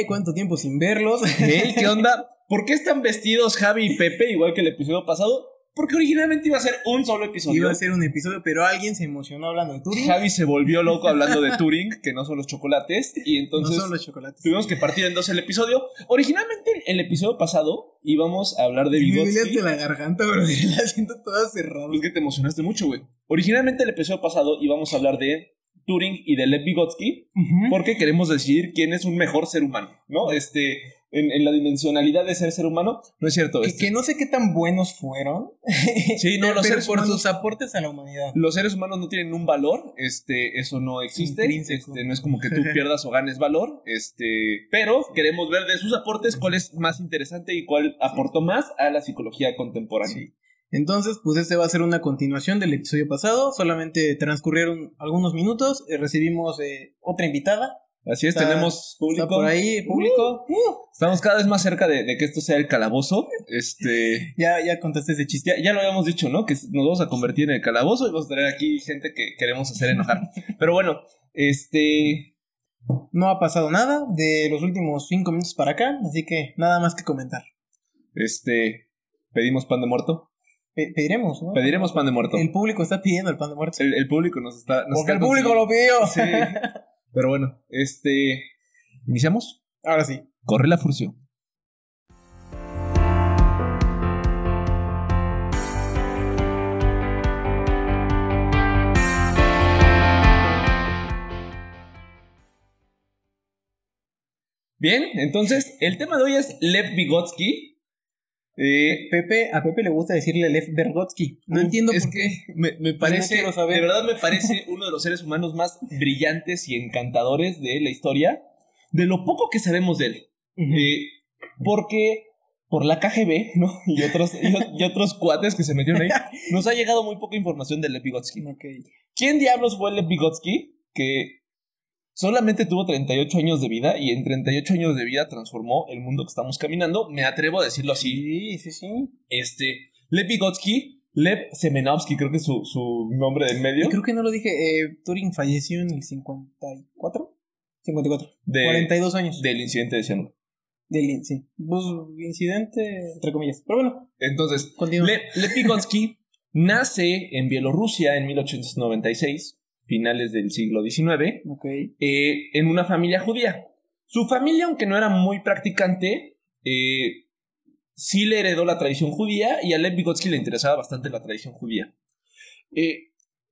¿Cuánto tiempo sin verlos? Hey, ¿qué onda? ¿Por qué están vestidos Javi y Pepe igual que el episodio pasado? Porque originalmente iba a ser un solo episodio. Iba a ser un episodio, pero alguien se emocionó hablando de Turing. Javi se volvió loco hablando de Turing, que no son los chocolates, y entonces no son los chocolates. Tuvimos que partir en dos el episodio. Originalmente, el episodio pasado íbamos a hablar de Vygotsky. Me de la garganta, pero la siento toda cerrada. Es que te emocionaste mucho, güey. Originalmente, el episodio pasado íbamos a hablar de Turing y de Lev Vygotsky, porque queremos decidir quién es un mejor ser humano, ¿no? En la dimensionalidad de ser humano, no es cierto. Que no sé qué tan buenos fueron. Sí, no, los seres humanos, sus aportes a la humanidad. Los seres humanos no tienen un valor, eso no existe. No es como que tú pierdas o ganes valor, pero queremos ver de sus aportes cuál es más interesante y cuál aportó más a la psicología contemporánea. Sí. Entonces, pues este va a ser una continuación del episodio pasado. Solamente transcurrieron algunos minutos. Recibimos otra invitada. Así es, tenemos público. Está por ahí, público. Estamos cada vez más cerca de que esto sea el calabozo. Ya contaste ese chiste. Ya lo habíamos dicho, ¿no? Que nos vamos a convertir en el calabozo y vamos a tener aquí gente que queremos hacer enojar. Pero bueno, no ha pasado nada de los últimos 5 minutos para acá, así que nada más que comentar. Pedimos pan de muerto. Pediremos, ¿no? Pediremos pan de muerto. El público está pidiendo el pan de muerto. El público nos está... Porque el público lo pidió. Sí. Pero bueno, ¿iniciamos? Ahora sí. Corre la furcio. Bien, entonces, el tema de hoy es Lev Vygotsky. A Pepe le gusta decirle Lev Vygotsky. No entiendo por qué. Me parece, no de verdad me parece uno de los seres humanos más brillantes y encantadores de la historia, de lo poco que sabemos de él. Porque por la KGB, ¿no? y otros cuates que se metieron ahí, nos ha llegado muy poca información de Lev Vygotsky. Okay. ¿Quién diablos fue Lev Vygotsky? Que solamente tuvo 38 años de vida y en 38 años de vida transformó el mundo que estamos caminando. Me atrevo a decirlo así. Sí. Lev Vygotsky, Lev Semenovsky, creo que es su nombre del medio. Creo que no lo dije. Turing falleció en el 54. 42 años. Del incidente de cianuro. Sí. Pues incidente, entre comillas. Pero bueno. Entonces, Lev Vygotsky nace en Bielorrusia en 1896. Finales del siglo XIX, en una familia judía. Su familia, aunque no era muy practicante, sí le heredó la tradición judía y a Lev Vygotsky le interesaba bastante la tradición judía.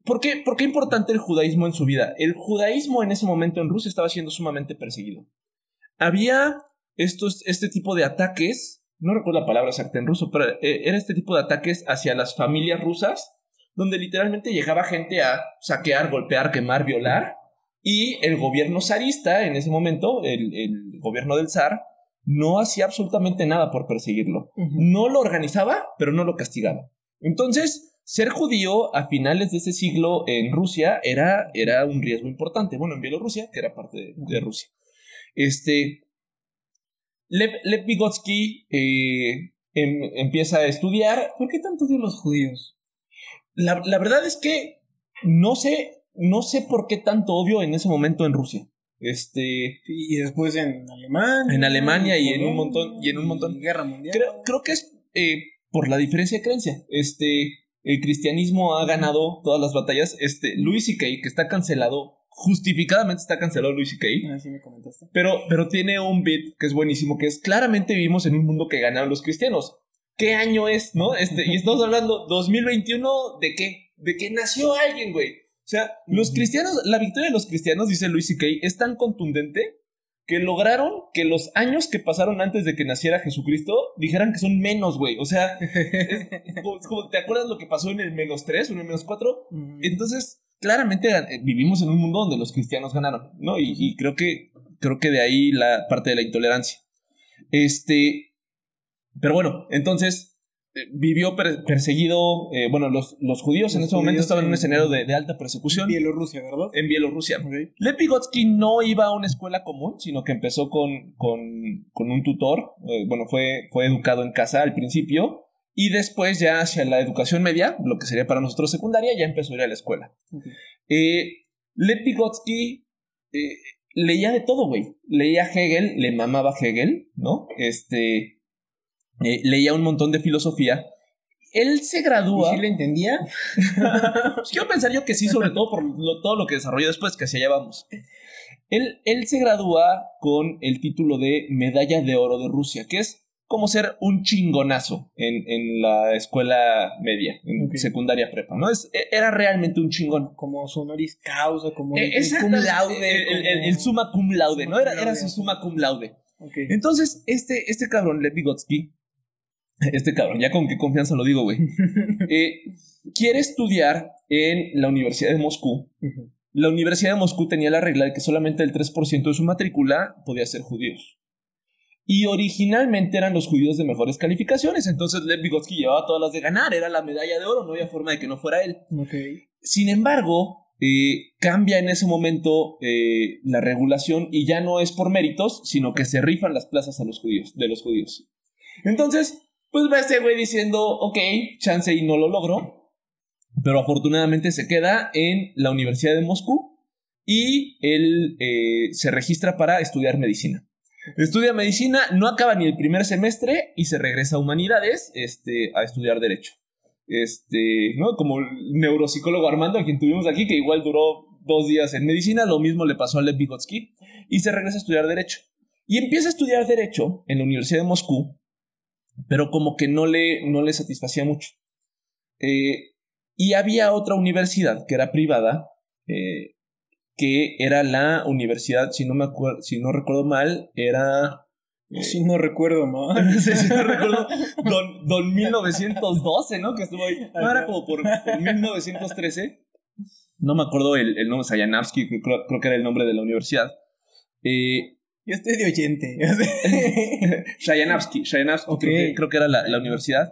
¿Por qué importante el judaísmo en su vida? El judaísmo en ese momento en Rusia estaba siendo sumamente perseguido. Había este tipo de ataques, no recuerdo la palabra exacta en ruso, pero era este tipo de ataques hacia las familias rusas, donde literalmente llegaba gente a saquear, golpear, quemar, violar, y el gobierno zarista en ese momento, el gobierno del zar, no hacía absolutamente nada por perseguirlo. No lo organizaba, pero no lo castigaba. Entonces, ser judío a finales de ese siglo en Rusia era un riesgo importante. Bueno, en Bielorrusia, que era parte de Rusia. Lev Vygotsky empieza a estudiar. ¿Por qué tanto odian los judíos? La verdad es que no sé por qué tanto odio en ese momento en Rusia. Y después en Alemania. En Alemania y en un montón. Guerra mundial. Creo que es por la diferencia de creencia. El cristianismo ha ganado todas las batallas. Louis C.K., que está cancelado, justificadamente está cancelado Louis C.K. Sí me comentaste. Pero tiene un beat que es buenísimo, que es claramente vivimos en un mundo que ganaron los cristianos. ¿Qué año es, no? Y estamos hablando 2021, ¿de qué? De que nació alguien, güey. O sea, los cristianos, la victoria de los cristianos, dice Louis C.K., es tan contundente que lograron que los años que pasaron antes de que naciera Jesucristo dijeran que son menos, güey. O sea, es como, ¿te acuerdas lo que pasó en el -3 o en el -4? Entonces, claramente vivimos en un mundo donde los cristianos ganaron, ¿no? Y creo que de ahí la parte de la intolerancia. Pero bueno, entonces vivió perseguido. Los judíos en ese momento estaban en un escenario de alta persecución. En Bielorrusia, ¿verdad? En Bielorrusia. Okay. Lev Vygotsky no iba a una escuela común, sino que empezó con un tutor. Fue educado en casa al principio. Y después, ya hacia la educación media, lo que sería para nosotros secundaria, ya empezó a ir a la escuela. Okay. Lev Vygotsky leía de todo, güey. Leía Hegel, le mamaba Hegel, ¿no? Leía un montón de filosofía. Él se gradúa... ¿Y sí le entendía? Pues quiero pensar yo que sí, sobre todo por todo lo que desarrolló después, que hacia allá vamos. Él se gradúa con el título de Medalla de Oro de Rusia, que es como ser un chingonazo en la escuela media, en secundaria prepa, ¿no? Era realmente un chingón. Como su honoris causa, como el cum laude. El summa cum laude, ¿no? Era su summa cum laude. Okay. Entonces, este cabrón, Lev Vygotsky, ya con qué confianza lo digo, güey, quiere estudiar en la Universidad de Moscú. Uh-huh. La Universidad de Moscú tenía la regla de que solamente el 3% de su matrícula podía ser judíos. Y originalmente eran los judíos de mejores calificaciones. Entonces Lev Vygotsky llevaba todas las de ganar. Era la medalla de oro. No había forma de que no fuera él. Okay. Sin embargo, cambia en ese momento la regulación y ya no es por méritos, sino que se rifan las plazas de los judíos. Entonces, pues va este güey diciendo, ok, chance y no lo logro. Pero afortunadamente se queda en la Universidad de Moscú y él se registra para estudiar medicina. Estudia medicina, no acaba ni el primer semestre y se regresa a humanidades a estudiar derecho. ¿No? Como el neuropsicólogo Armando, a quien tuvimos aquí, que igual duró 2 días en medicina, lo mismo le pasó a Lev Vygotsky, y se regresa a estudiar derecho. Y empieza a estudiar derecho en la Universidad de Moscú, pero como que no le satisfacía mucho. Y había otra universidad que era privada, que era la universidad, si no recuerdo mal, era... Si no recuerdo mal. si no recuerdo, don 1912, ¿no? Que estuvo ahí. No, era como por 1913. No me acuerdo el nombre, Sayanavsky, creo que era el nombre de la universidad. Yo estoy de oyente. Sayanavsky, okay. creo que era la universidad.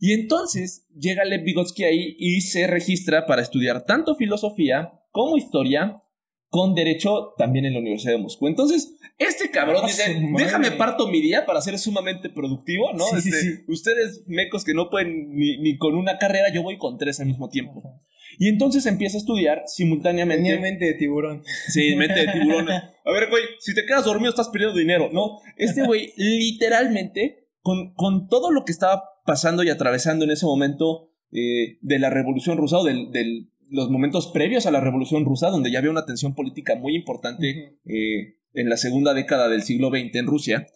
Y entonces llega Lev Vygotsky ahí y se registra para estudiar tanto filosofía como historia, con derecho también en la Universidad de Moscú. Entonces, este cabrón dice, déjame parto mi día para ser sumamente productivo, ¿no? Sí. Ustedes mecos que no pueden ni con una carrera, yo voy con 3 al mismo tiempo. Uh-huh. Y entonces empieza a estudiar simultáneamente. Tenía mente de tiburón. Sí, mente de tiburón. A ver, güey, si te quedas dormido estás perdiendo dinero, ¿no? Este güey literalmente, con todo lo que estaba pasando y atravesando en ese momento de la Revolución Rusa o de los momentos previos a la Revolución Rusa, donde ya había una tensión política muy importante en la segunda década del siglo XX en Rusia.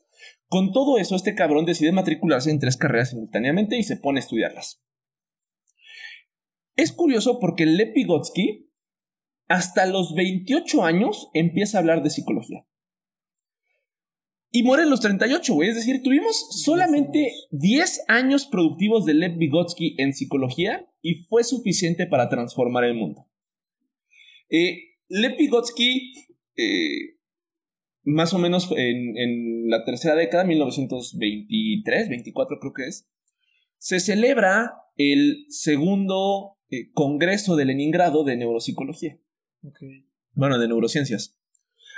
Con todo eso, este cabrón decide matricularse en 3 carreras simultáneamente y se pone a estudiarlas. Es curioso porque Lev Vygotsky, hasta los 28 años, empieza a hablar de psicología. Y muere en los 38, güey. Es decir, tuvimos solamente 10 años productivos de Lev Vygotsky en psicología y fue suficiente para transformar el mundo. Lev Vygotsky, más o menos en la tercera década, 1923, 24 creo que es, se celebra el segundo Congreso de Leningrado de Neuropsicología. Okay. Bueno, de neurociencias.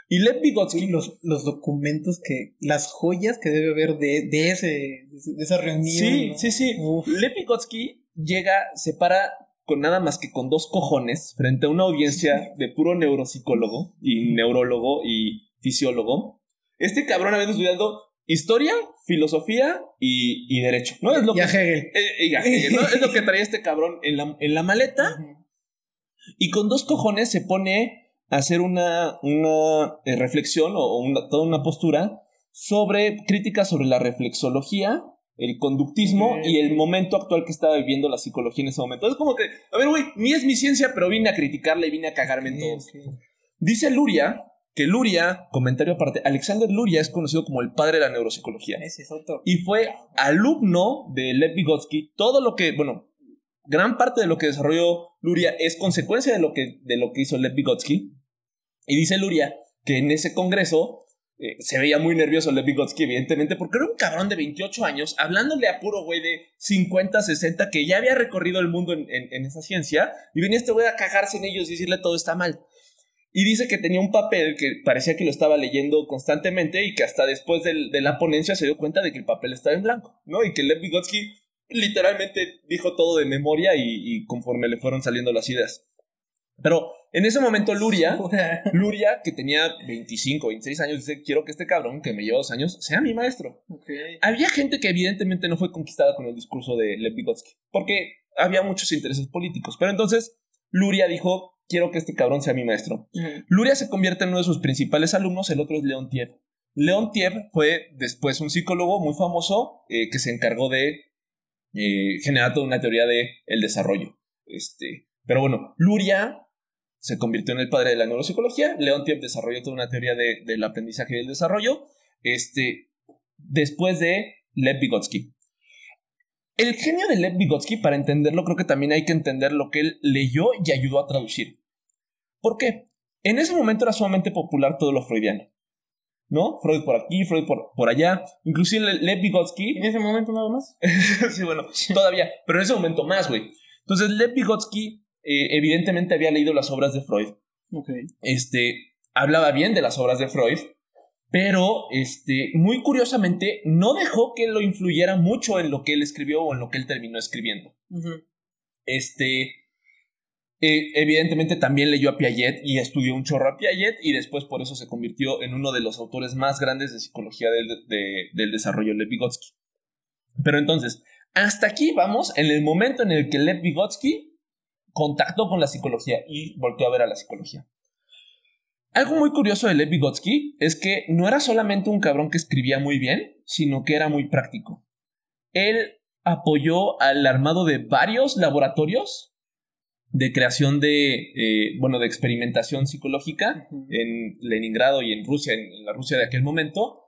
Y Lev Vygotsky... Los documentos las joyas que debe haber de esa reunión. Sí, ¿no? sí. Lev Vygotsky se para con nada más que con 2 cojones frente a una audiencia de puro neuropsicólogo y neurólogo y fisiólogo. Este cabrón había estudiado historia, filosofía y derecho, ¿no? Es lo y a Hegel. ¿No? Es lo que traía este cabrón en la maleta. Uh-huh. Y con 2 cojones se pone a hacer una reflexión o toda una postura crítica sobre la reflexología, el conductismo y el momento actual que estaba viviendo la psicología en ese momento. Es como que, a ver, güey, ni es mi ciencia, pero vine a criticarla y vine a cagarme en todo. Okay. Dice Luria, comentario aparte, Alexander Luria es conocido como el padre de la neuropsicología. Ese es otro. Y fue alumno de Lev Vygotsky. Gran parte de lo que desarrolló Luria es consecuencia de lo que hizo Lev Vygotsky. Y dice Luria que en ese congreso se veía muy nervioso Lev Vygotsky, evidentemente, porque era un cabrón de 28 años, hablándole a puro güey de 50, 60, que ya había recorrido el mundo en esa ciencia, y venía este güey a cagarse en ellos y decirle todo está mal. Y dice que tenía un papel que parecía que lo estaba leyendo constantemente y que hasta después de la ponencia se dio cuenta de que el papel estaba en blanco, ¿no? Y que Lev Vygotsky literalmente dijo todo de memoria y conforme le fueron saliendo las ideas. Pero en ese momento Luria, que tenía 25, 26 años, dice, quiero que este cabrón, que me lleva 2 años, sea mi maestro. Okay. Había gente que evidentemente no fue conquistada con el discurso de Lev Vygotsky, porque había muchos intereses políticos. Pero entonces Luria dijo, quiero que este cabrón sea mi maestro. Luria se convierte en uno de sus principales alumnos, el otro es Leontiev. Leontiev fue después un psicólogo muy famoso que se encargó de generar toda una teoría del desarrollo. Pero bueno, Luria se convirtió en el padre de la neuropsicología. Leontiev desarrolló toda una teoría del aprendizaje y del desarrollo. Después de Lev Vygotsky. El genio de Lev Vygotsky, para entenderlo, creo que también hay que entender lo que él leyó y ayudó a traducir. ¿Por qué? En ese momento era sumamente popular todo lo freudiano, ¿no? Freud por aquí, Freud por allá. Inclusive Lev Vygotsky... ¿En ese momento nada más? Sí, bueno, todavía. Pero en ese momento más, güey. Entonces Lev Vygotsky evidentemente había leído las obras de Freud. Okay. Hablaba bien de las obras de Freud, pero muy curiosamente no dejó que lo influyera mucho en lo que él escribió o en lo que él terminó escribiendo. Evidentemente también leyó a Piaget y estudió un chorro a Piaget, y después por eso se convirtió en uno de los autores más grandes de psicología del desarrollo, Lev Vygotsky. Pero entonces, hasta aquí vamos en el momento en el que Lev Vygotsky contactó con la psicología y volteó a ver a la psicología. Algo muy curioso de Lev Vygotsky es que no era solamente un cabrón que escribía muy bien, sino que era muy práctico. Él apoyó al armado de varios laboratorios de creación de experimentación psicológica en Leningrado y en Rusia, en la Rusia de aquel momento.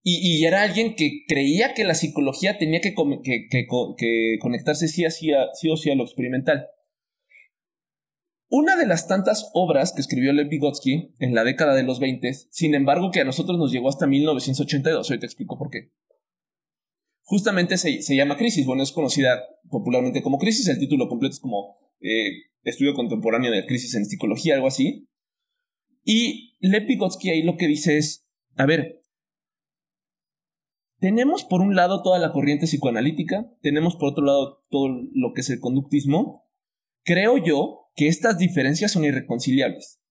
Y era alguien que creía que la psicología tenía que conectarse sí o sí a lo experimental. Una de las tantas obras que escribió Lev Vygotsky en la década de los 20, sin embargo, que a nosotros nos llegó hasta 1982, hoy te explico por qué. Justamente se llama Crisis, bueno, es conocida popularmente como Crisis, el título completo es como Estudio Contemporáneo de Crisis en Psicología, algo así. Y Lev Vygotsky ahí lo que dice es, a ver, tenemos por un lado toda la corriente psicoanalítica, tenemos por otro lado todo lo que es el conductismo. Creo yo que estas diferencias son irreconciliables.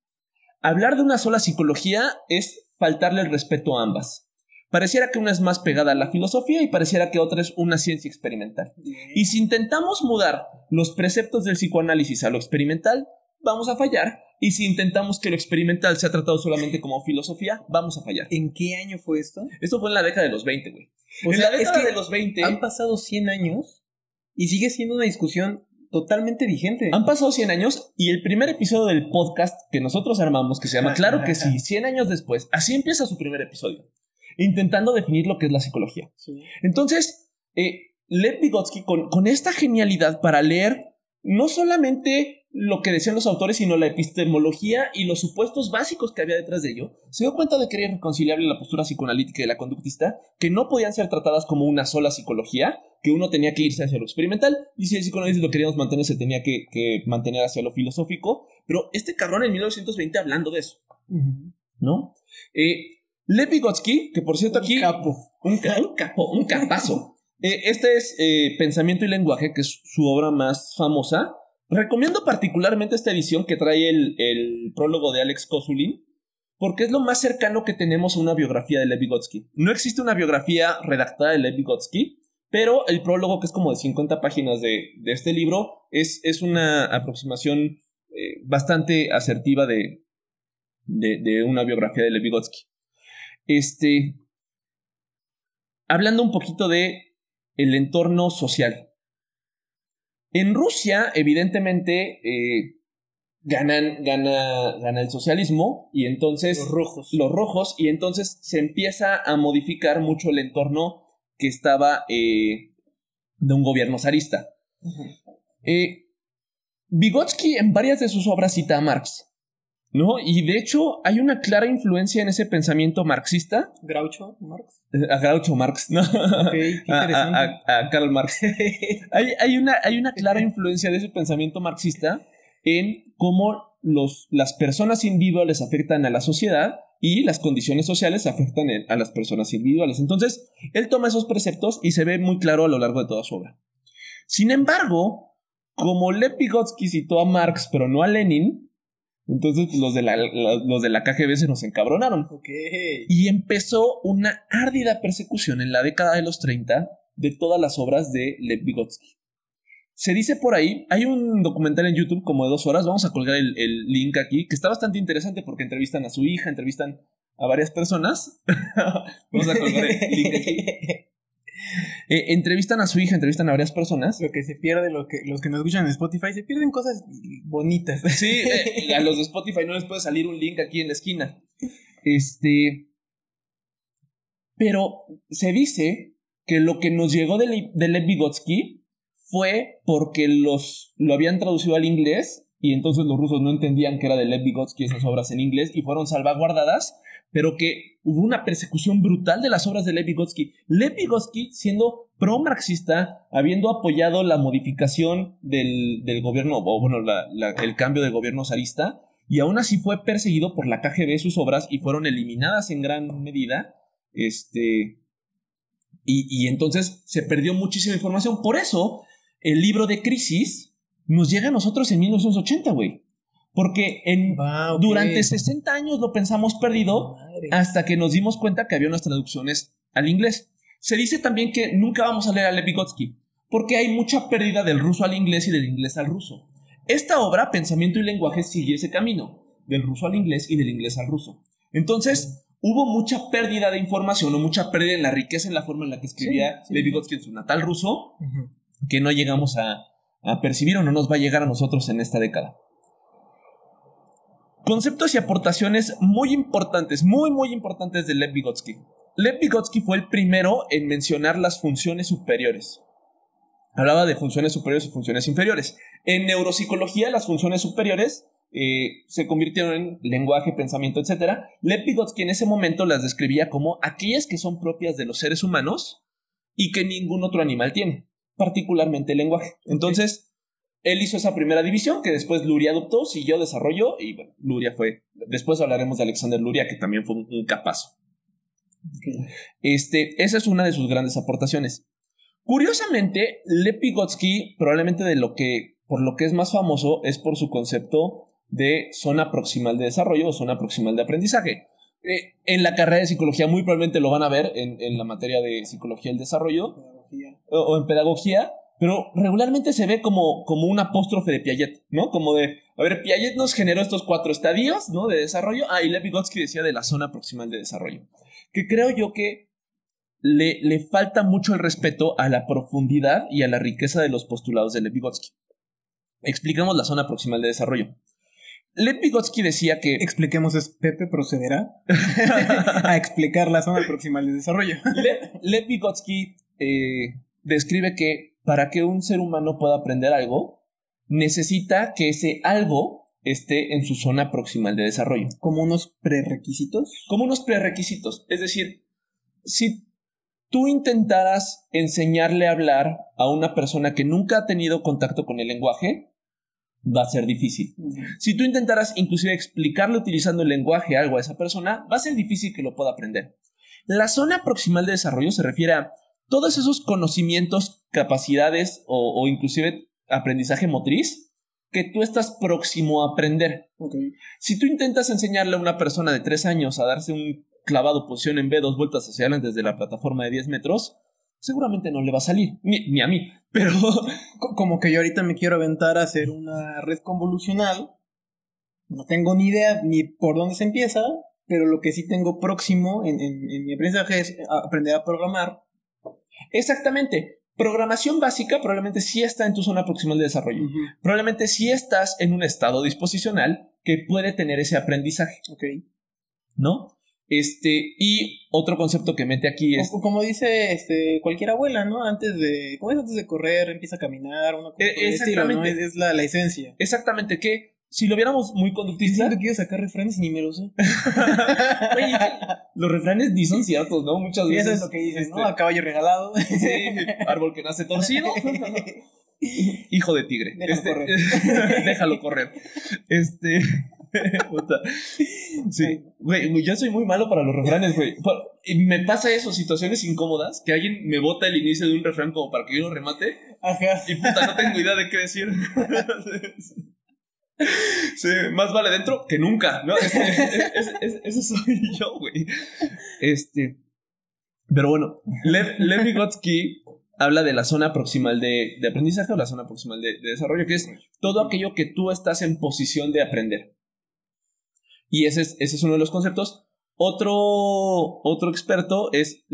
Hablar de una sola psicología es faltarle el respeto a ambas. Pareciera que una es más pegada a la filosofía y pareciera que otra es una ciencia experimental. Y si intentamos mudar los preceptos del psicoanálisis a lo experimental, vamos a fallar. Y si intentamos que lo experimental sea tratado solamente como filosofía, vamos a fallar. ¿En qué año fue esto? Esto fue en la década de los 20, güey. En la década de los 20... Han pasado 100 años y sigue siendo una discusión totalmente vigente. Han pasado 100 años y el primer episodio del podcast que nosotros armamos, que se llama Claro que sí, 100 años después, así empieza su primer episodio, intentando definir lo que es la psicología. Sí. Entonces, Lev Vygotsky, con esta genialidad para leer no solamente lo que decían los autores, sino la epistemología y los supuestos básicos que había detrás de ello, se dio cuenta de que era irreconciliable la postura psicoanalítica y la conductista, que no podían ser tratadas como una sola psicología, que uno tenía que irse hacia lo experimental, y si el psicoanálisis lo queríamos mantener, se tenía que mantener hacia lo filosófico. Pero este cabrón en 1920 hablando de eso, ¿no? Lev Vygotsky, que por cierto aquí... Un capazo. Este es Pensamiento y Lenguaje, que es su obra más famosa. Recomiendo particularmente esta edición que trae el prólogo de Alex Kosulin, porque es lo más cercano que tenemos a una biografía de Lev Vygotsky. No existe una biografía redactada de Lev Vygotsky, pero el prólogo, que es como de 50 páginas de este libro, es una aproximación bastante asertiva de una biografía de Lev Vygotsky. Hablando un poquito de el entorno social. En Rusia, evidentemente, gana el socialismo y entonces... Los rojos, y entonces se empieza a modificar mucho el entorno que estaba de un gobierno zarista. Vygotsky en varias de sus obras cita a Marx, ¿no? Y de hecho hay una clara influencia en ese pensamiento marxista. ¿Groucho Marx? A Groucho Marx, ¿no? Okay, qué interesante. A Karl Marx. hay una clara influencia de ese pensamiento marxista en cómo las personas individuales afectan a la sociedad y las condiciones sociales afectan a las personas individuales. Entonces, él toma esos preceptos y se ve muy claro a lo largo de toda su obra. Sin embargo, como Lev Vygotsky citó a Marx, pero no a Lenin, entonces pues, los de la KGB se nos encabronaron. Okay. Y empezó una árdida persecución en la década de los 30 de todas las obras de Lev Vygotsky. Se dice por ahí, hay un documental en YouTube como de 2 horas, vamos a colgar el link aquí, que está bastante interesante porque entrevistan a su hija, entrevistan a varias personas. Vamos a colgar el link aquí. Entrevistan a su hija, entrevistan a varias personas. Lo que se pierde, los que nos escuchan en Spotify, se pierden cosas bonitas. Sí, a los de Spotify no les puede salir un link aquí en la esquina. Pero se dice que lo que nos llegó de Lev Vygotsky fue porque lo habían traducido al inglés y entonces los rusos no entendían que era de Lev Vygotsky esas obras en inglés y fueron salvaguardadas, pero que hubo una persecución brutal de las obras de Lev Vygotsky. Lev Vygotsky, siendo pro-marxista, habiendo apoyado la modificación del gobierno, o bueno, el cambio de gobierno zarista, y aún así fue perseguido por la KGB sus obras y fueron eliminadas en gran medida. Y entonces se perdió muchísima información. Por eso, el libro de Crisis nos llega a nosotros en 1980, güey. Porque durante 60 años lo pensamos perdido hasta que nos dimos cuenta que había unas traducciones al inglés. Se dice también que nunca vamos a leer a Lev Vygotsky porque hay mucha pérdida del ruso al inglés y del inglés al ruso. Esta obra, Pensamiento y Lenguaje, sigue ese camino, del ruso al inglés y del inglés al ruso. Entonces, hubo mucha pérdida de información o mucha pérdida en la riqueza en la forma en la que escribía Lev Vygotsky en su natal ruso, que no llegamos a percibir o no nos va a llegar a nosotros en esta década. Conceptos y aportaciones muy importantes, muy muy importantes de Lev Vygotsky. Lev Vygotsky fue el primero en mencionar las funciones superiores. Hablaba de funciones superiores y funciones inferiores. En neuropsicología, las funciones superiores se convirtieron en lenguaje, pensamiento, etc. Lev Vygotsky en ese momento las describía como aquellas que son propias de los seres humanos y que ningún otro animal tiene, particularmente el lenguaje. Entonces, él hizo esa primera división que después Luria adoptó, siguió, desarrolló y bueno, Luria fue... Después hablaremos de Alexander Luria, que también fue un capazo. Esa es una de sus grandes aportaciones. Curiosamente, Lev Vygotsky, probablemente por lo que es más famoso, es por su concepto de zona proximal de desarrollo o zona proximal de aprendizaje. En la carrera de psicología muy probablemente lo van a ver en la materia de psicología del desarrollo o en pedagogía, pero regularmente se ve como un apóstrofe de Piaget, ¿no? Como de, a ver, Piaget nos generó estos 4 estadios, ¿no? De desarrollo. Y Lev Vygotsky decía de la zona proximal de desarrollo. Que creo yo que le falta mucho el respeto a la profundidad y a la riqueza de los postulados de Lev Vygotsky. Explicamos la zona proximal de desarrollo. Lev Vygotsky decía que... Expliquemos, Pepe procederá a explicar la zona proximal de desarrollo. Lev Vygotsky describe que para que un ser humano pueda aprender algo, necesita que ese algo esté en su zona proximal de desarrollo. ¿Como unos prerequisitos? Como unos prerequisitos. Es decir, si tú intentaras enseñarle a hablar a una persona que nunca ha tenido contacto con el lenguaje, va a ser difícil. Si tú intentaras inclusive explicarle utilizando el lenguaje algo a esa persona, va a ser difícil que lo pueda aprender. La zona proximal de desarrollo se refiere a todos esos conocimientos, capacidades o inclusive aprendizaje motriz que tú estás próximo a aprender. Si tú intentas enseñarle a una persona de 3 años a darse un clavado posición en B 2 vueltas hacia adelante desde la plataforma de 10 metros, seguramente no le va a salir, ni a mí, pero... Como que yo ahorita me quiero aventar a hacer una red convolucional, no tengo ni idea ni por dónde se empieza, pero lo que sí tengo próximo en mi aprendizaje es aprender a programar. Exactamente. Programación básica probablemente sí está en tu zona proximal de desarrollo. Probablemente sí estás en un estado disposicional que puede tener ese aprendizaje. ¿No? Y otro concepto que mete aquí es... Como dice cualquier abuela, ¿no? Antes de correr, empieza a caminar. Exactamente. Estilo, ¿no? Es la esencia. Exactamente, que si lo viéramos muy conductista... Siempre quiero sacar refranes y ni me lo sé. Oye, los refranes ni son ciertos, ¿no? Muchas veces... Eso es lo que dices, ¿no? A caballo regalado. Sí, árbol que nace torcido. Hijo de tigre. Déjalo correr. Sí, güey, yo soy muy malo para los refranes, güey. Me pasa eso, situaciones incómodas, que alguien me bota el inicio de un refrán como para que yo lo remate Ajá. Y puta, no tengo idea de qué decir. Sí, más vale dentro que nunca, ¿no? Ese soy yo, güey. Pero bueno, Lev Vygotsky habla de la zona proximal de aprendizaje o la zona proximal de desarrollo, que es todo aquello que tú estás en posición de aprender. Y ese es uno de los conceptos. Otro concepto es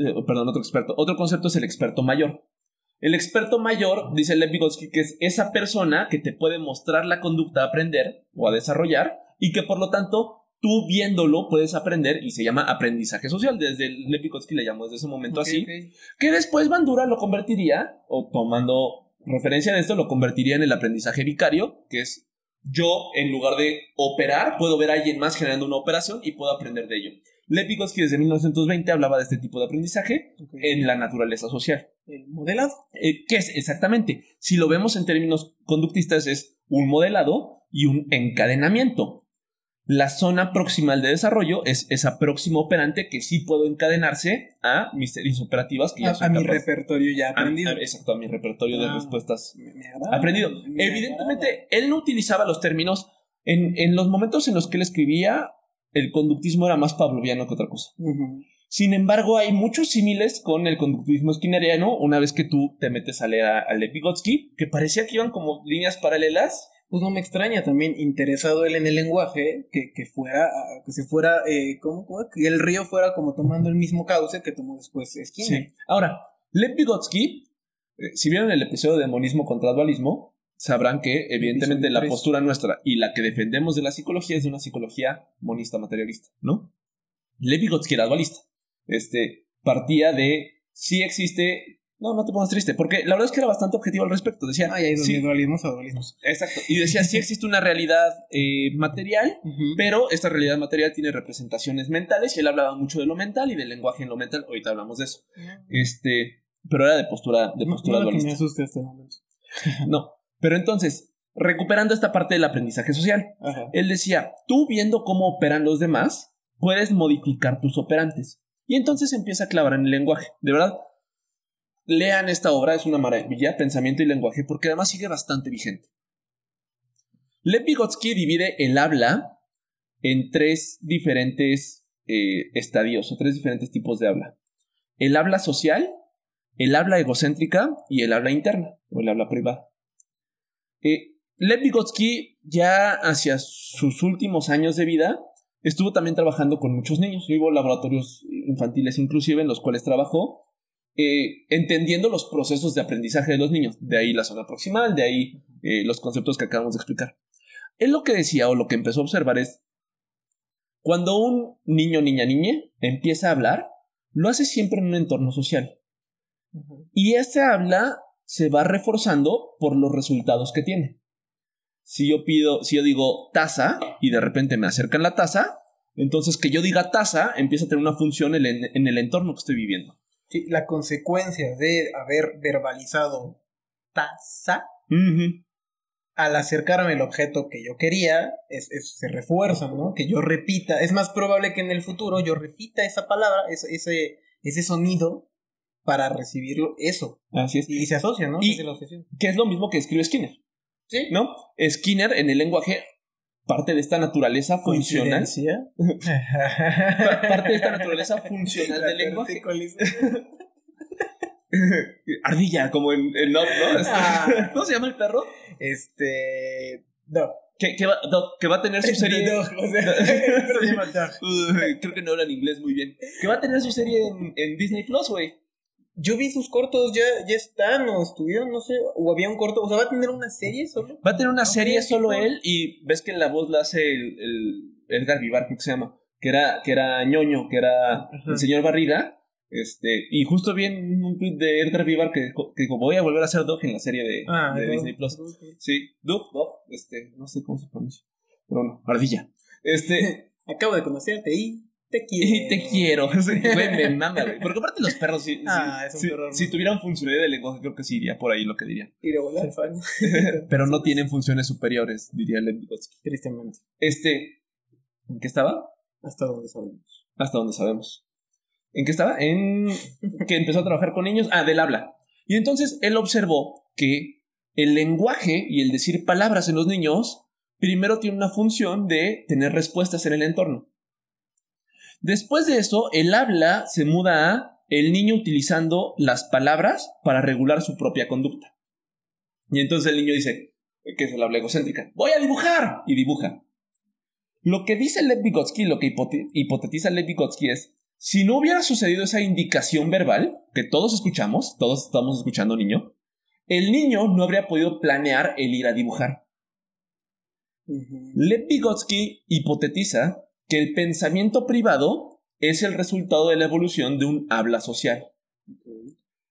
el experto mayor. El experto mayor, dice Lev Vygotsky, que es esa persona que te puede mostrar la conducta a aprender o a desarrollar y que por lo tanto tú viéndolo puedes aprender y se llama aprendizaje social. Desde Lev Vygotsky le llamó desde ese momento así. Que después Bandura lo convertiría, o tomando referencia de esto, lo convertiría en el aprendizaje vicario, que es yo en lugar de operar puedo ver a alguien más generando una operación y puedo aprender de ello. Lev Vygotsky desde 1920 hablaba de este tipo de aprendizaje en la naturaleza social. ¿El modelado? ¿Qué es exactamente? Si lo vemos en términos conductistas es un modelado y un encadenamiento. La zona proximal de desarrollo es esa próxima operante que sí puedo encadenarse a mis series operativas que ya son mi repertorio ya aprendido. Exacto, a mi repertorio de respuestas aprendido. Evidentemente, él no utilizaba los términos en los momentos en los que él escribía. El conductismo era más pavloviano que otra cosa. Sin embargo, hay muchos símiles con el conductismo skinneriano una vez que tú te metes a leer a Lev Vygotsky, que parecía que iban como líneas paralelas. Pues no me extraña, también interesado él en el lenguaje, que el río fuera como tomando el mismo cauce que tomó después Skinner. Sí. Ahora, Lev Vygotsky, si vieron el episodio de Monismo contra Dualismo, sabrán que evidentemente la postura nuestra y la que defendemos de la psicología es de una psicología monista materialista, ¿no? Lev Vygotsky era dualista. Partía de si existe... No te pongas triste, porque la verdad es que era bastante objetivo al respecto. Decía, hay dualismos a dualismos. Exacto. Y decía, sí existe una realidad material, pero esta realidad material tiene representaciones mentales, y él hablaba mucho de lo mental y del lenguaje en lo mental. Ahorita hablamos de eso. Pero era de postura dualista. No, que me asuste hasta el momento. No, pero entonces, recuperando esta parte del aprendizaje social, él decía, tú viendo cómo operan los demás, puedes modificar tus operantes. Y entonces empieza a clavar en el lenguaje. De verdad, lean esta obra, es una maravilla, Pensamiento y Lenguaje, porque además sigue bastante vigente. Lev Vygotsky divide el habla en tres diferentes estadios o tres diferentes tipos de habla. El habla social, el habla egocéntrica y el habla interna o el habla privada. Lev Vygotsky ya hacia sus últimos años de vida estuvo también trabajando con muchos niños. Hubo laboratorios infantiles inclusive en los cuales trabajó, entendiendo los procesos de aprendizaje de los niños. De ahí la zona proximal, de ahí los conceptos que acabamos de explicar. Él lo que decía o lo que empezó a observar es cuando un niño, niña empieza a hablar, lo hace siempre en un entorno social. Y ese habla se va reforzando por los resultados que tiene. Si yo digo taza y de repente me acercan la taza, entonces que yo diga taza empieza a tener una función en el entorno que estoy viviendo. Sí, la consecuencia de haber verbalizado taza al acercarme al objeto que yo quería se refuerza, ¿no? Que yo repita. Es más probable que en el futuro yo repita esa palabra, ese sonido para recibirlo, eso. Así es. Y se asocia, ¿no? Y que es lo mismo que escribe Skinner. ¿Sí? ¿No? Skinner en el lenguaje parte de esta naturaleza funcional. Parte de esta naturaleza funcional del lenguaje. Ardilla, como en ¿no? ¿Cómo se llama el perro? No. Que va a tener su serie. Creo que no habla en inglés muy bien. Que va a tener su serie en Disney Plus, güey. Yo vi sus cortos, ya están, o estuvieron, no sé, o había un corto, o sea, ¿va a tener una serie solo? Va a tener una serie solo él, y ves que la voz la hace el Edgar Vivar, creo que se llama, que era ñoño, que era el señor Barriga, y justo vi en un tweet de Edgar Vivar que dijo, voy a volver a hacer Doug en la serie de Disney Plus. Sí, Doug, no sé cómo se pronuncia, pero no, Ardilla. Acabo de conocerte y... Te quiero. Güey, me mama, güey. Porque aparte los perros, si tuvieran funcionalidad de lenguaje, creo que sí iría por ahí lo que diría. Y luego la fan. Pero no tienen funciones superiores, diría Lev Vygotsky. Tristemente. ¿En qué estaba? Hasta donde sabemos. Hasta donde sabemos. ¿En qué estaba? En que empezó a trabajar con niños. Del habla. Y entonces él observó que el lenguaje y el decir palabras en los niños primero tiene una función de tener respuestas en el entorno. Después de eso, el habla se muda a el niño utilizando las palabras para regular su propia conducta. Y entonces el niño dice, que es el habla egocéntrica, voy a dibujar, y dibuja. Lo que dice Lev Vygotsky, lo que hipotetiza Lev Vygotsky es, si no hubiera sucedido esa indicación verbal, que todos escuchamos, todos estamos escuchando niño, el niño no habría podido planear el ir a dibujar. Lev Vygotsky hipotetiza que el pensamiento privado es el resultado de la evolución de un habla social.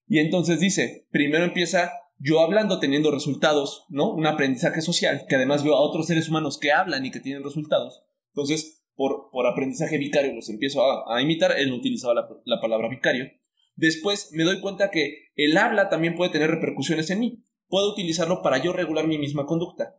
Y entonces dice, primero empieza yo hablando teniendo resultados, ¿no? Un aprendizaje social, que además veo a otros seres humanos que hablan y que tienen resultados. Entonces, por aprendizaje vicario los empiezo a imitar. Él no utilizaba la palabra vicario. Después me doy cuenta que el habla también puede tener repercusiones en mí. Puedo utilizarlo para yo regular mi misma conducta.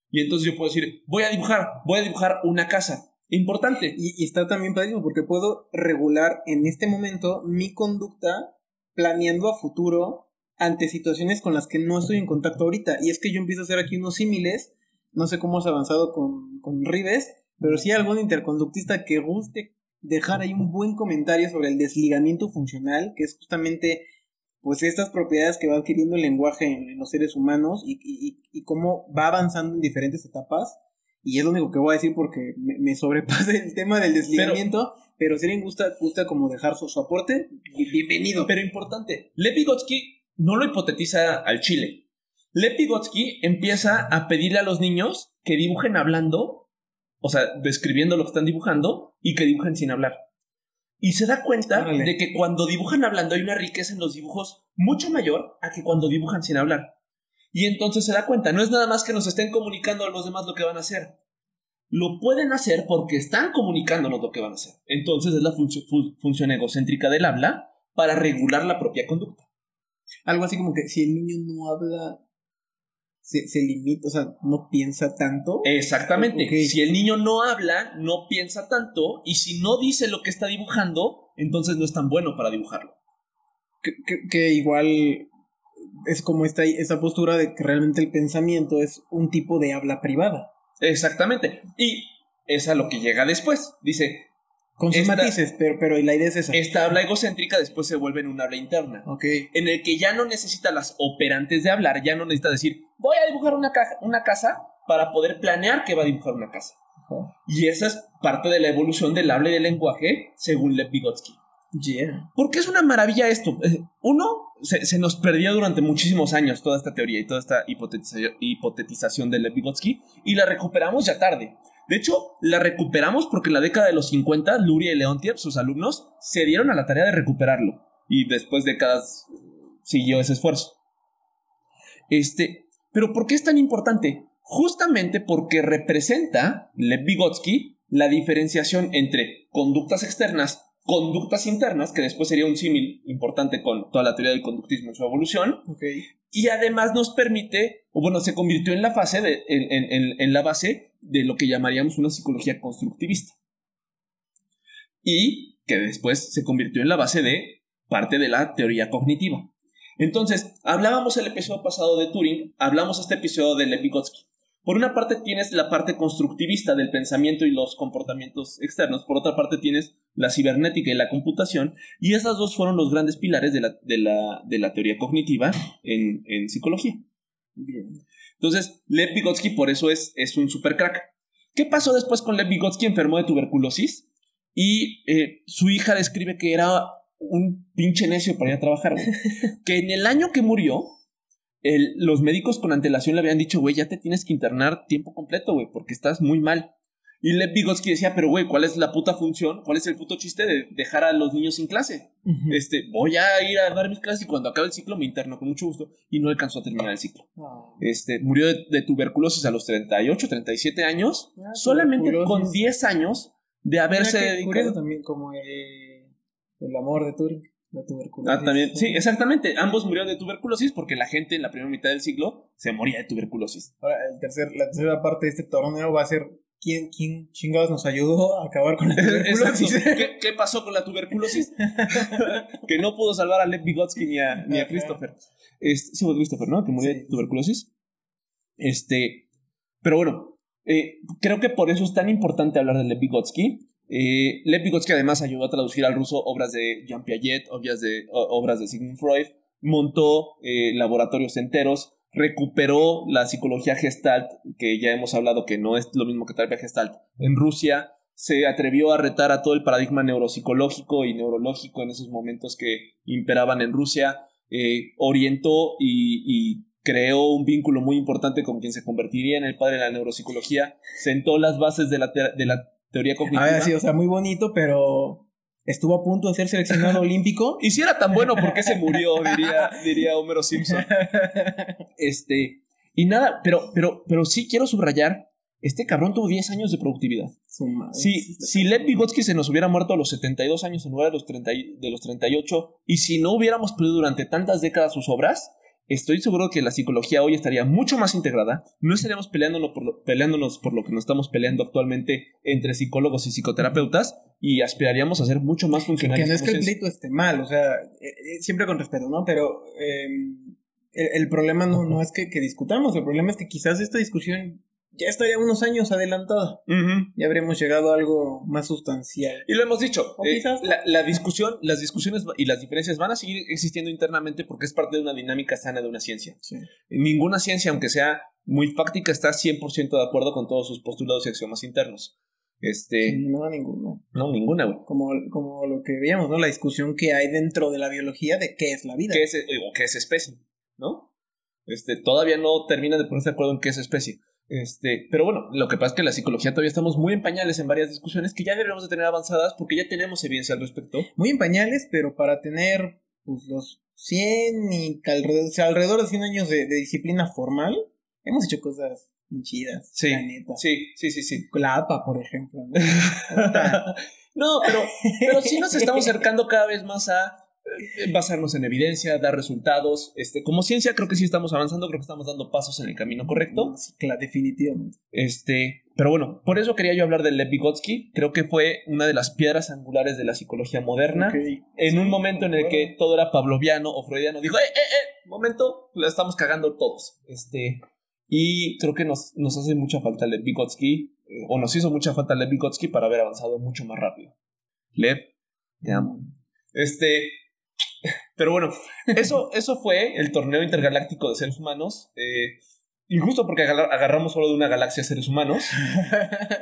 Y entonces yo puedo decir, voy a dibujar una casa. Importante. Y está también padrísimo porque puedo regular en este momento mi conducta planeando a futuro ante situaciones con las que no estoy en contacto ahorita. Y es que yo empiezo a hacer aquí unos símiles, no sé cómo has avanzado con Rives, pero si hay algún interconductista que guste dejar ahí un buen comentario sobre el desligamiento funcional, que es justamente pues estas propiedades que va adquiriendo el lenguaje en los seres humanos y cómo va avanzando en diferentes etapas. Y es lo único que voy a decir porque me sobrepasa el tema del desligamiento, pero si alguien gusta como dejar su aporte, bienvenido. Pero importante, Lev Vygotsky no lo hipotetiza al chile. Lev Vygotsky empieza a pedirle a los niños que dibujen hablando, o sea, describiendo lo que están dibujando, y que dibujen sin hablar. Y se da cuenta de que cuando dibujan hablando hay una riqueza en los dibujos mucho mayor a que cuando dibujan sin hablar. Y entonces se da cuenta, no es nada más que nos estén comunicando a los demás lo que van a hacer. Lo pueden hacer porque están comunicándonos lo que van a hacer. Entonces es la función egocéntrica del habla para regular la propia conducta. Algo así como que si el niño no habla, se limita, o sea, no piensa tanto. Exactamente. Okay. Si el niño no habla, no piensa tanto, y si no dice lo que está dibujando, entonces no es tan bueno para dibujarlo. Que igual es como esta postura de que realmente el pensamiento es un tipo de habla privada. Exactamente. Y es a lo que llega después. Dice... Con sus matices, pero la idea es esa. Esta habla egocéntrica después se vuelve en un habla interna. Okay. En el que ya no necesita las operantes de hablar, ya no necesita decir, voy a dibujar una casa para poder planear que va a dibujar una casa. Y esa es parte de la evolución del habla y del lenguaje, según Lev Vygotsky. Yeah. Porque es una maravilla esto. Uno, se nos perdió durante muchísimos años toda esta teoría y toda esta hipotetización de Lev Vygotsky, y la recuperamos ya tarde. De hecho, la recuperamos porque en la década de los 50, Luria y Leontiev, sus alumnos, se dieron a la tarea de recuperarlo. Y después de décadas siguió ese esfuerzo. Pero ¿por qué es tan importante? Justamente porque representa, Lev Vygotsky, la diferenciación entre conductas externas, conductas internas, que después sería un símil importante con toda la teoría del conductismo en su evolución. Okay. Y además nos permite, o bueno, se convirtió en la fase en la base de lo que llamaríamos una psicología constructivista. Y que después se convirtió en la base de parte de la teoría cognitiva. Entonces, hablábamos el episodio pasado de Turing, hablamos este episodio de Lev Vygotsky. Por una parte tienes la parte constructivista del pensamiento y los comportamientos externos, por otra parte tienes la cibernética y la computación, y esas dos fueron los grandes pilares de la teoría cognitiva en psicología. Bien. Entonces, Lev Vygotsky por eso es un super crack. ¿Qué pasó después con Lev Vygotsky? Enfermó de tuberculosis y su hija describe que era un pinche necio para ir a trabajar, güey. Que en el año que murió, los médicos con antelación le habían dicho, güey, ya te tienes que internar tiempo completo, güey, porque estás muy mal. Y Lev Vygotsky decía, pero güey, ¿cuál es la puta función? ¿Cuál es el puto chiste de dejar a los niños sin clase? Uh-huh. Voy a ir a dar mis clases y cuando acabe el ciclo me interno con mucho gusto. Y no alcanzó a terminar el ciclo. Murió de tuberculosis a los 38, 37 años, solamente con 10 años de haberse dedicado. Curioso también como el amor de Turing. La tuberculosis. También, sí, exactamente. Ambos murieron de tuberculosis porque la gente en la primera mitad del siglo se moría de tuberculosis. Ahora, la tercera parte de este torneo va a ser ¿quién chingados nos ayudó a acabar con la tuberculosis? ¿Qué pasó con la tuberculosis? Que no pudo salvar a Lev Vygotsky ni a Christopher. Sí, fue Christopher, ¿no? Que murió de tuberculosis. Pero bueno, creo que por eso es tan importante hablar de Lev Vygotsky. Lev Vygotsky además ayudó a traducir al ruso obras de Jean Piaget, obras de Sigmund Freud, montó laboratorios enteros, recuperó la psicología Gestalt, que ya hemos hablado que no es lo mismo que terapia Gestalt, en Rusia. Se atrevió a retar a todo el paradigma neuropsicológico y neurológico en esos momentos que imperaban en Rusia. Orientó y creó un vínculo muy importante con quien se convertiría en el padre de la neuropsicología. Sentó las bases de la teoría cognitiva. A ver, sí, o sea, muy bonito, pero estuvo a punto de ser seleccionado olímpico. Y si era tan bueno, ¿por qué se murió? Diría Homero Simpson. Y nada, pero sí quiero subrayar, este cabrón tuvo 10 años de productividad. Si Lev Vygotsky se nos hubiera muerto a los 72 años en lugar de los 38, y si no hubiéramos perdido durante tantas décadas sus obras, estoy seguro que la psicología hoy estaría mucho más integrada. No estaríamos peleándonos por lo que nos estamos peleando actualmente entre psicólogos y psicoterapeutas, y aspiraríamos a ser mucho más funcionales. Que no es que el pleito esté mal, o sea, siempre con respeto, ¿no? Pero el problema no es que discutamos, el problema es que quizás esta discusión ya estaría unos años adelantada. Ya habríamos llegado a algo más sustancial. Y lo hemos dicho, las discusiones y las diferencias van a seguir existiendo internamente porque es parte de una dinámica sana de una ciencia. Sí. Ninguna ciencia, aunque sea muy fáctica, está 100% de acuerdo con todos sus postulados y axiomas internos. No, ninguna. No, ninguna, güey. Como lo que veíamos, ¿no? La discusión que hay dentro de la biología de qué es la vida. ¿Qué es especie? ¿No? Todavía no terminan de ponerse de acuerdo en qué es especie. Pero bueno, lo que pasa es que la psicología todavía estamos muy en pañales en varias discusiones que ya deberíamos de tener avanzadas porque ya tenemos evidencia al respecto. Muy en pañales, pero para tener pues, los 100 y alrededor de 100 años de disciplina formal, hemos hecho cosas chidas. Sí, la neta. Sí. La APA, por ejemplo. No, pero sí nos estamos acercando cada vez más a basarnos en evidencia, dar resultados. Como ciencia creo que sí estamos avanzando, creo que estamos dando pasos en el camino correcto. Sí, claro, definitivamente. Pero bueno, por eso quería yo hablar de Lev Vygotsky. Creo que fue una de las piedras angulares de la psicología moderna. Okay. En un momento en el que todo era pavloviano o freudiano, dijo, momento, la estamos cagando todos. Y creo que nos hace mucha falta Lev Vygotsky, o nos hizo mucha falta Lev Vygotsky para haber avanzado mucho más rápido. Lev, te amo. Pero bueno, eso fue el torneo intergaláctico de seres humanos. Y justo porque agarramos solo de una galaxia seres humanos,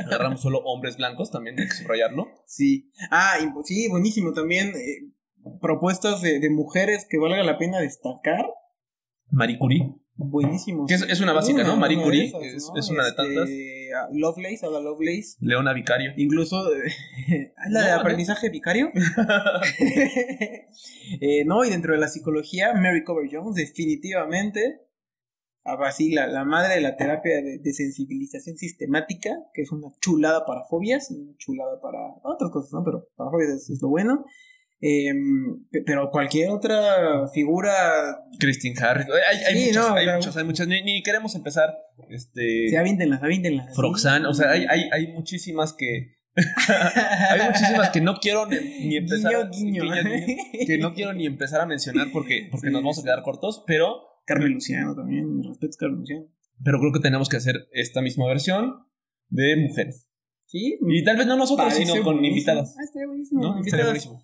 agarramos solo hombres blancos, también hay que subrayarlo. Sí. Sí, buenísimo. También propuestas de mujeres que valga la pena destacar. Marie Curie. Buenísimo. Que es una básica, ¿no? Marie Curie es una de tantas. Ada Lovelace. Leona Vicario. Incluso la de aprendizaje vicario. Y dentro de la psicología, Mary Cover Jones, definitivamente. Así, la madre de la terapia de sensibilización sistemática, que es una chulada para fobias, una chulada para otras cosas, ¿no? Pero para fobias es lo bueno. Pero cualquier otra figura. Christine Harris. Hay muchas. Ni queremos empezar. Sí, avíntenlas. Froxane. O sea, hay muchísimas que. Hay muchísimas que no quiero ni empezar. Guiño. Que no quiero ni empezar a mencionar porque nos vamos a quedar cortos. Pero. Carmen Luciano también. Respeto a Carmen Luciano. Pero creo que tenemos que hacer esta misma versión de mujeres. Sí. Y tal vez no nosotros, sino con invitadas. Estaría buenísimo. ¿No? Estaría buenísimo.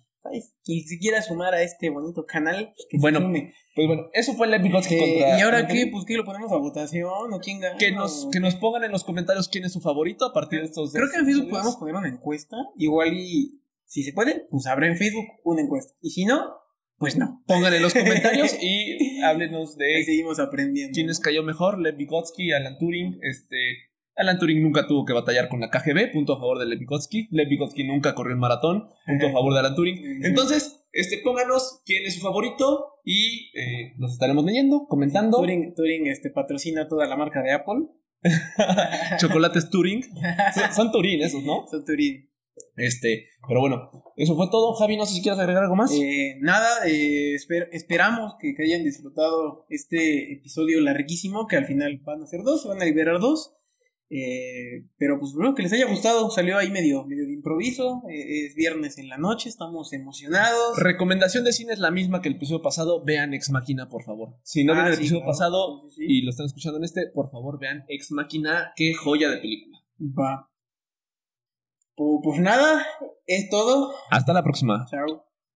Y si quiera sumar a este bonito canal, que bueno, se sume. Pues bueno, eso fue Lev Vygotsky contra. ¿Y ahora qué? Pues que lo ponemos a votación o quién gana. Que nos pongan en los comentarios quién es su favorito a partir de estos. Creo que en Facebook podemos poner una encuesta. Igual y si se puede, pues habrá en Facebook una encuesta. Y si no, pues no. Pongan en los comentarios y háblenos de. Ahí seguimos aprendiendo. ¿Quién les cayó mejor? Lev Vygotsky, Alan Turing, Alan Turing nunca tuvo que batallar con la KGB, punto a favor de Lev Vygotsky. Lev Vygotsky nunca corrió en maratón, punto a favor de Alan Turing. Entonces, pónganos quién es su favorito y los estaremos leyendo, comentando. Turing patrocina toda la marca de Apple. Chocolates Turing. Son Turing esos, ¿no? Son Turing. Pero bueno, eso fue todo. Javi, no sé si quieres agregar algo más. Nada, esperamos que hayan disfrutado este episodio larguísimo, que al final van a ser 2, se van a liberar 2. Pero pues espero que les haya gustado. Salió ahí medio de improviso. Es viernes en la noche, estamos emocionados. Recomendación de cine es la misma que el episodio pasado. Vean Ex Machina, por favor. Si no vieron el episodio pasado y lo están escuchando en este, por favor vean Ex Machina. Qué joya de película. Va. Pues nada, es todo. Hasta la próxima. Chao.